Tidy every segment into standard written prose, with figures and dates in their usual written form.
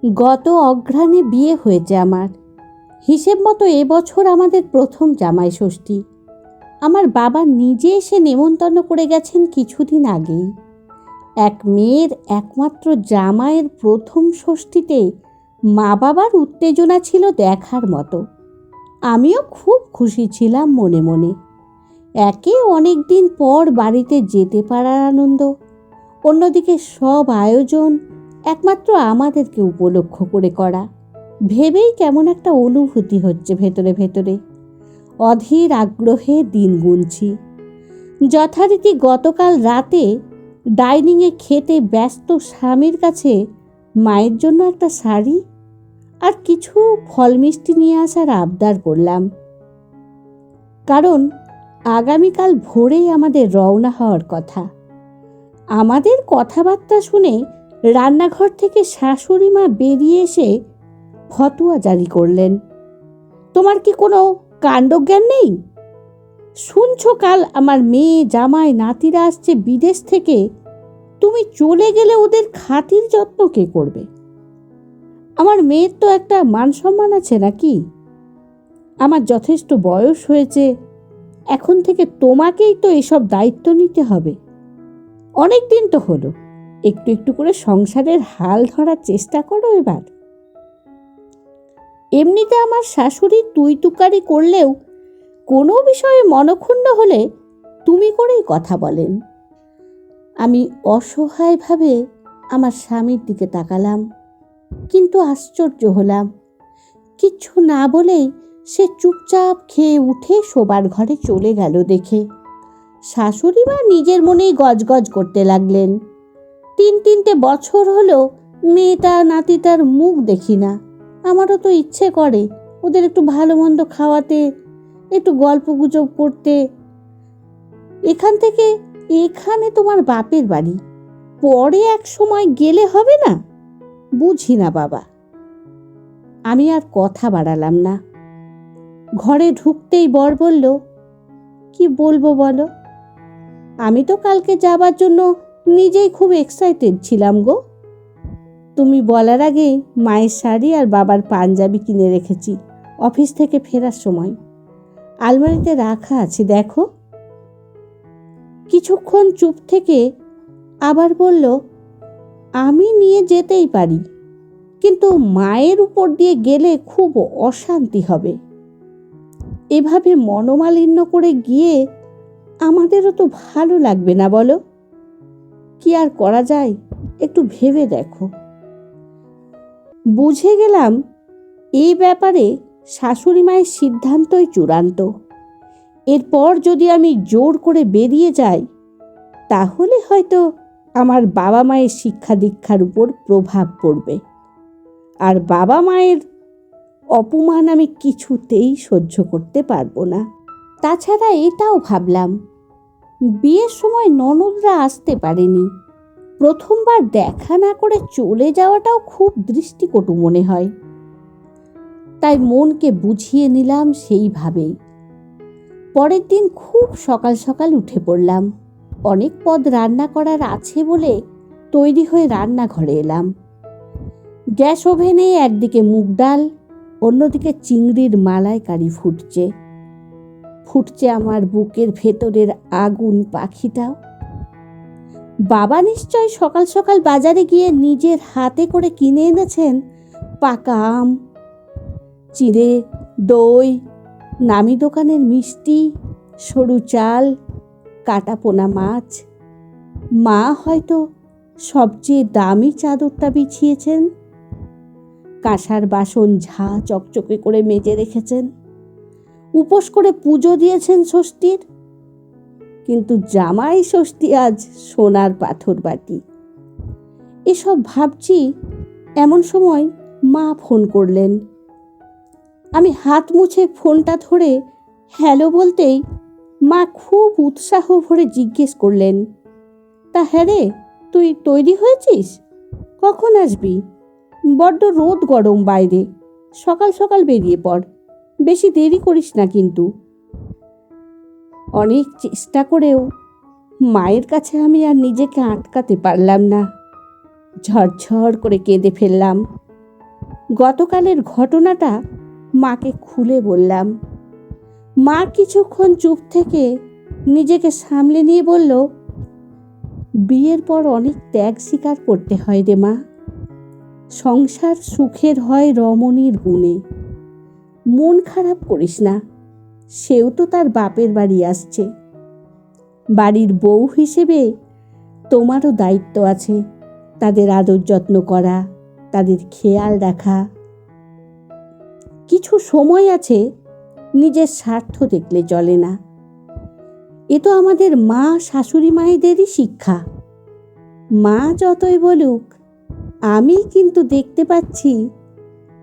গত অঘ্রাণে বিয়ে হয়েছে আমার। হিসেব মতো এবছর আমাদের প্রথম জামাই ষষ্ঠী। আমার বাবা নিজে এসে নেমন্তন্ন করে গেছেন কিছুদিন আগেই। এক মেয়ের একমাত্র জামাইয়ের প্রথম ষষ্ঠীতে মা বাবার উত্তেজনা ছিল দেখার মতো। আমিও খুব খুশি ছিলাম মনে মনে। একে অনেক দিন পর বাড়িতে যেতে পারার আনন্দ, অন্যদিকে সব আয়োজন একমাত্র আমাদেরকে উপলক্ষ করে করা, ভেবেই কেমন একটা অনুভূতি হচ্ছে ভেতরে ভেতরে। অধীর আগ্রহে দিন গুনছি। যথারীতি গতকাল রাতে ডাইনিংয়ে খেতে ব্যস্ত স্বামীর কাছে মায়ের জন্য একটা শাড়ি আর কিছু ফল মিষ্টি নিয়ে আসার আবদার করলাম। কারণ আগামীকাল ভোরেই আমাদের রওনা হওয়ার কথা। আমাদের কথাবার্তা শুনে রান্নাঘর থেকে শাশুড়ি মা বেরিয়ে এসে ফতোয়া জারি করলেন, তোমার কি কোনো কাণ্ডজ্ঞান নেই? শুনছ কাল আমার মেয়ে জামাই নাতিরা আসছে বিদেশ থেকে, তুমি চলে গেলে ওদের খাতির যত্ন কে করবে? আমার মেয়ের তো একটা মান সম্মান আছে নাকি? আমার যথেষ্ট বয়স হয়েছে, এখন থেকে তোমাকেই তো এসব দায়িত্ব নিতে হবে। অনেক দিন তো হলো, একটু একটু করে সংসারের হাল ধরার চেষ্টা করো এবার। এমনিতে আমার শাশুড়ি তুই তুকারি করলেও কোনো বিষয়ে মনক্ষুণ্ণ হলে তুমি করেই কথা বলেন। আমি অসহায়ভাবে আমার স্বামীর দিকে তাকালাম, কিন্তু আশ্চর্য হলাম। কিচ্ছু না বলেই সে চুপচাপ খেয়ে উঠে শোবার ঘরে চলে গেল দেখে। শাশুড়ি মা নিজের মনেই গজগজ করতে লাগলেন, 3 বছর হলো মেয়েটা নাতিটার মুখ দেখি না। আমারও তো ইচ্ছে করে ওদের একটু ভালো মন্দ খাওয়াতে, একটু গল্প গুজব করতে। এখান থেকে এখানে তোমার বাপের বাড়ি, পরে এক সময় গেলে হবে না? বুঝি না বাবা। আমি আর কথা বাড়ালাম না। ঘরে ঢুকতেই বর বলল, কি বলবো বলো? আমি তো কালকে যাবার জন্য নিজেই খুব এক্সাইটেড ছিলাম গো। তুমি বলার আগে মায়ের শাড়ি আর বাবার পাঞ্জাবি কিনে রেখেছি অফিস থেকে ফেরার সময়, আলমারিতে রাখা আছে দেখো। কিছুক্ষণ চুপ থেকে আবার বলল, আমি নিয়ে যেতেই পারি, কিন্তু মায়ের উপর দিয়ে গেলে খুব অশান্তি হবে। এভাবে মনোমালিন্য করে গিয়ে আমাদেরও তো ভালো লাগবে না বলো? কি আর করা যায়, একটু ভেবে দেখো। বুঝে গেলাম এই ব্যাপারে শাশুড়ি মায়ের সিদ্ধান্তই চূড়ান্ত। এরপর যদি আমি জোর করে বেরিয়ে যাই, তাহলে হয়তো আমার বাবা মায়ের শিক্ষা দীক্ষার উপর প্রভাব পড়বে, আর বাবা মায়ের অপমান আমি কিছুতেই সহ্য করতে পারবো না। তাছাড়া এটাও ভাবলাম, বিয়ের সময় ননদরা আসতে পারেনি, প্রথমবার দেখা না করে চলে যাওয়াটাও খুব দৃষ্টিকটু মনে হয়। তাই মনকে বুঝিয়ে নিলাম সেইভাবেই। পরের দিন খুব সকাল সকাল উঠে পড়লাম। অনেক পদ রান্না করার আছে বলে তৈরি হয়ে রান্নাঘরে এলাম। গ্যাস ওভেনে একদিকে মুগ ডাল, অন্যদিকে চিংড়ির মালাইকারি ফুটছে। ফুটছে আমার বুকের ভেতরের আগুন পাখিটাও। বাবা নিশ্চয় সকাল সকাল বাজারে গিয়ে নিজের হাতে করে কিনে এনেছেন পাকা আম, চিড়ে, দই, নামি দোকানের মিষ্টি, সরু চাল, কাটা পোনা মাছ। মা হয়তো সবচেয়ে দামি চাদরটা বিছিয়েছেন, কাঁসার বাসন ঝা চকচকে করে মেজে রেখেছেন, উপোস করে পুজো দিয়েছেন ষষ্ঠীর। কিন্তু জামাই ষষ্ঠী আজ সোনার পাথর বাটি। এসব ভাবছি, এমন সময় মা ফোন করলেন। আমি হাত মুছে ফোনটা ধরে হ্যালো বলতেই মা খুব উৎসাহ ভরে জিজ্ঞেস করলেন, তা হ্যাঁ রে, তুই তৈরি হয়েছিস? কখন আসবি? বড্ড রোদ গরম বাইরে, সকাল সকাল বেরিয়ে পড়, বেশি দেরি করিস না কিন্তু। অনেক চেষ্টা করেও মায়ের কাছে আমি আর নিজেকে আটকাতে পারলাম না। ঝরঝর করে কেঁদে ফেললাম। গতকালের ঘটনাটা মাকে খুলে বললাম। মা কিছুক্ষণ চুপ থেকে নিজেকে সামলে নিয়ে বলল, বিয়ের পর অনেক ত্যাগ স্বীকার করতে হয় রে মা। সংসার সুখের হয় রমণীর গুণে। মন খারাপ করিস না, সেও তো তার বাপের বাড়ি আসছে। বাড়ির বউ হিসেবে তোমারও দায়িত্ব আছে তাদের আদর যত্ন করা, তাদের খেয়াল রাখা। কিছু সময় আছে নিজের স্বার্থ দেখলে চলে না। এ তো আমাদের মা শাশুড়ি মায়েদেরই শিক্ষা। মা যতই বলুক, আমি কিন্তু দেখতে পাচ্ছি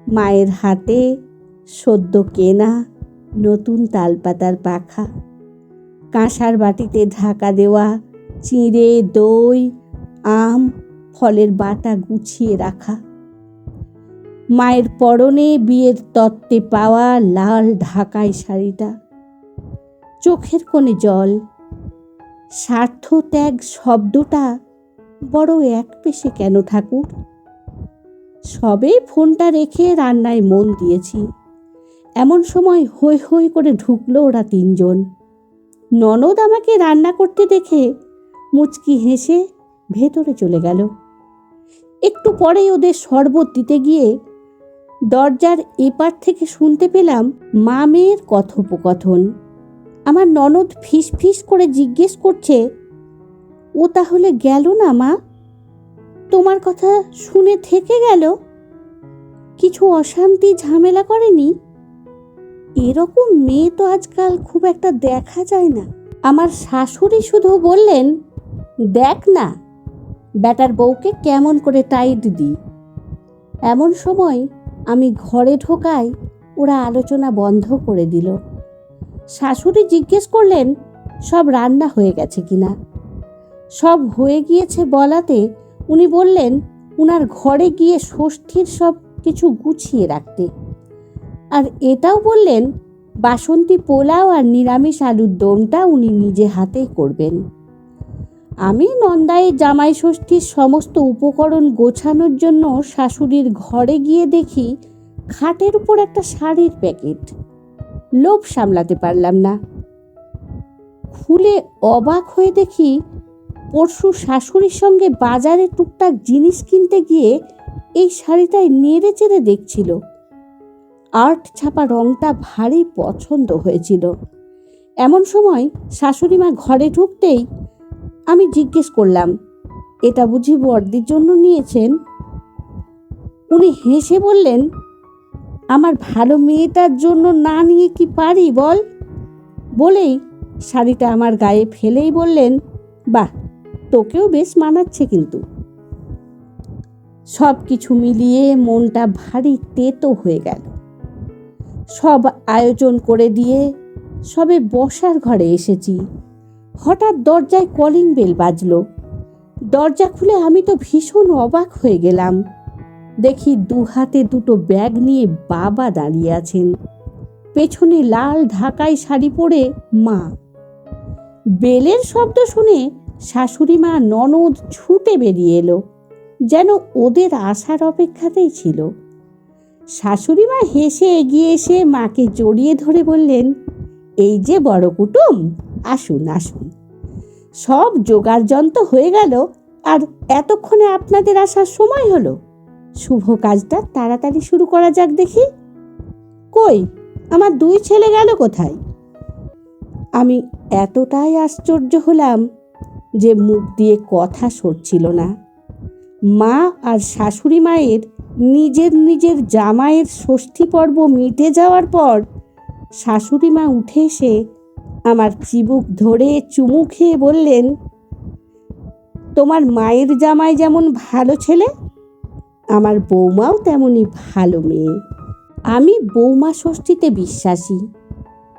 মায়ের হাতে সদ্য কেনা নতুন তালপাতার পাখা, কাঁসার বাটিতে ঢাকা দেওয়া চিঁড়ে, দই, আম, ফলের বাটা গুছিয়ে রাখা, মায়ের পরনে বিয়ের তত্ত্বে পাওয়া লাল ঢাকাই শাড়িটা, চোখের কোণে জল। স্বার্থ ত্যাগ শব্দটা বড় একপেশে কেন ঠাকুর? সবে ফোনটা রেখে রান্নায় মন দিয়েছি, এমন সময় হৈ হৈ করে ঢুকলো ওরা তিনজন। ননদ আমাকে রান্না করতে দেখে মুচকি হেসে ভেতরে চলে গেল। একটু পরেই ওদের শরবত দিতে গিয়ে দরজার এপার থেকে শুনতে পেলাম মা মেয়ের কথোপকথন। আমার ননদ ফিস ফিস করে জিজ্ঞেস করছে, ও তাহলে গেল না মা? তোমার কথা শুনে থেকে গেল? কিছু অশান্তি ঝামেলা করেনি? এরকম মেয়ে তো আজকাল খুব একটা দেখা যায় না। আমার শাশুড়ি শুধু বললেন, দেখ না ব্যাটার বউকে কেমন করে টাইট দিই। এমন সময় আমি ঘরে ঢোকাই ওরা আলোচনা বন্ধ করে দিল। শাশুড়ি জিজ্ঞেস করলেন সব রান্না হয়ে গেছে কিনা। সব হয়ে গিয়েছে বলাতে উনি বললেন উনার ঘরে গিয়ে ষষ্ঠীর সব কিছু গুছিয়ে রাখতে। আর এটাও বললেন বাসন্তী পোলাও আর নিরামিষ আলুর দমটা উনি নিজে হাতেই করবেন। আমি নন্দায় জামাই ষষ্ঠীর সমস্ত উপকরণ গোছানোর জন্য শাশুড়ির ঘরে গিয়ে দেখি খাটের উপর একটা শাড়ির প্যাকেট। লোভ সামলাতে পারলাম না, খুলে অবাক হয়ে দেখি পরশু শাশুড়ির সঙ্গে বাজারে টুকটাক জিনিস কিনতে গিয়ে এই শাড়িটায় নেড়ে চেড়ে দেখছিল। আর্ট ছাপা রংটা ভারী পছন্দ হয়েছিল। এমন সময় শাশুড়ি মা ঘরে ঢুকতেই আমি জিজ্ঞেস করলাম, এটা বুঝি বর্দির জন্য নিয়েছেন? উনি হেসে বললেন, আমার ভালো মেয়েটার জন্য না নিয়ে কি পারি বল? বলেই শাড়িটা আমার গায়ে ফেলেই বললেন, বাহ, তোকেও বেশ মানাচ্ছে কিন্তু। সব কিছু মিলিয়ে মনটা ভারী তেতো হয়ে গেল। সব আয়োজন করে দিয়ে সবে বসার ঘরে এসেছি, হঠাৎ দরজায় কলিং বেল বাজলো। দরজা খুলে আমি তো ভীষণ অবাক হয়ে গেলাম। দেখি দু হাতে দুটো ব্যাগ নিয়ে বাবা দাঁড়িয়ে আছেন, পেছনে লাল ঢাকাই শাড়ি পরে মা। বেলের শব্দ শুনে শাশুড়ি মা ননদ ছুটে বেরিয়ে এলো, যেন ওদের আসার অপেক্ষাতেই ছিল। শাশুড়ি মা হেসে এগিয়ে এসে মাকে জড়িয়ে ধরে বললেন, এই যে বড় কুটুম, আসুন আসুন, সব জোগাড় যন্ত্র হয়ে গেল আর এতক্ষণে আপনাদের আসার সময় হলো। শুভ কাজটা তাড়াতাড়ি শুরু করা যাক দেখি। কই আমার দুই ছেলে গেল কোথায়? আমি এতটাই আশ্চর্য হলাম যে মুখ দিয়ে কথা সরছিল না। মা আর শাশুড়ি মায়ের নিজের নিজের জামাইয়ের ষষ্ঠী পর্ব মিটে যাওয়ার পর শাশুড়ি মা উঠে এসে আমার চিবুক ধরে চুমু খেয়ে বললেন, তোমার মায়ের জামাই যেমন ভালো ছেলে, আমার বৌমাও তেমনই ভালো মেয়ে। আমি বৌমা ষষ্ঠীতে বিশ্বাসী,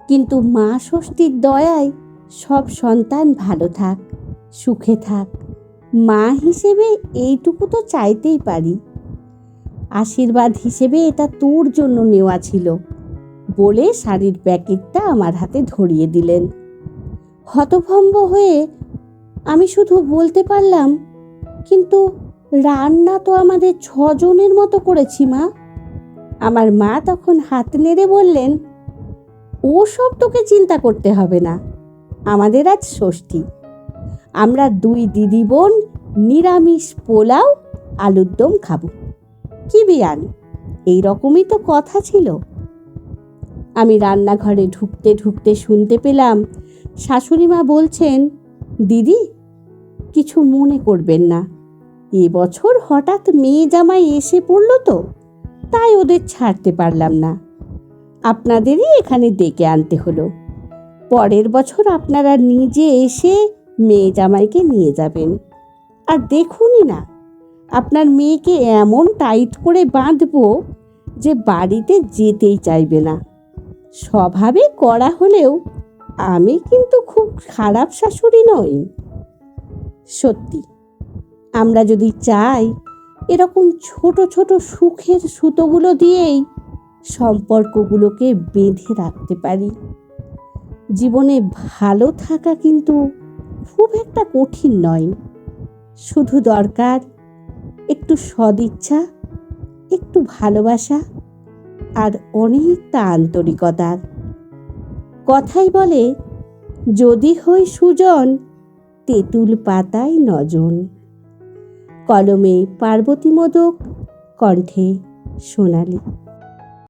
কিন্তু মা ষষ্ঠীর দয়ায় সব সন্তান ভালো থাক, সুখে থাক। মা হিসেবে এইটুকু তো চাইতেই পারি। আশীর্বাদ হিসেবে এটা তোর জন্য নেওয়া ছিল বলে শাড়ির প্যাকেটটা আমার হাতে ধরিয়ে দিলেন। হতভম্ব হয়ে আমি শুধু বলতে পারলাম, কিন্তু রান্না তো আমাদের 6 জনের মতো করেছি মা। আমার মা তখন হাত নেড়ে বললেন, ও সব তোকে চিন্তা করতে হবে না, আমাদের আজ ষষ্ঠী, আমরা দুই দিদি বোন নিরামিষ পোলাও আলুর দম খাবো। কি বিয়ান, এই রকমই তো কথা ছিল। আমি রান্নাঘরে ঢুকতে ঢুকতে শুনতে পেলাম শাশুড়ি মা বলছেন, দিদি কিছু মনে করবেন না, এবছর হঠাৎ মেয়ে জামাই এসে পড়ল তো, তাই ওদের ছাড়তে পারলাম না, আপনাদেরই এখানে ডেকে আনতে হলো। পরের বছর আপনারা নিজে এসে মেয়ে জামাইকে নিয়ে যাবেন। আর দেখুনই না, আপনার মেয়েকে এমন টাইট করে বাঁধবো যে বাড়িতে যেতেই চাইবে না। স্বভাবে করা হলেও আমি কিন্তু খুব খারাপ শাশুড়ি নই। সত্যি, আমরা যদি চাই, এরকম ছোট ছোট সুখের সুতোগুলো দিয়েই সম্পর্কগুলোকে বেঁধে রাখতে পারি। জীবনে ভালো থাকা কিন্তু খুব একটা কঠিন নয়, শুধু দরকার একটু সদিচ্ছা, একটু ভালোবাসা আর অনেকটা আন্তরিকতার। কথাই বলে, যদি হই সুজন, তেঁতুল পাতায় নজন। কলমে পার্বতী মোদক, কণ্ঠে সোনালী।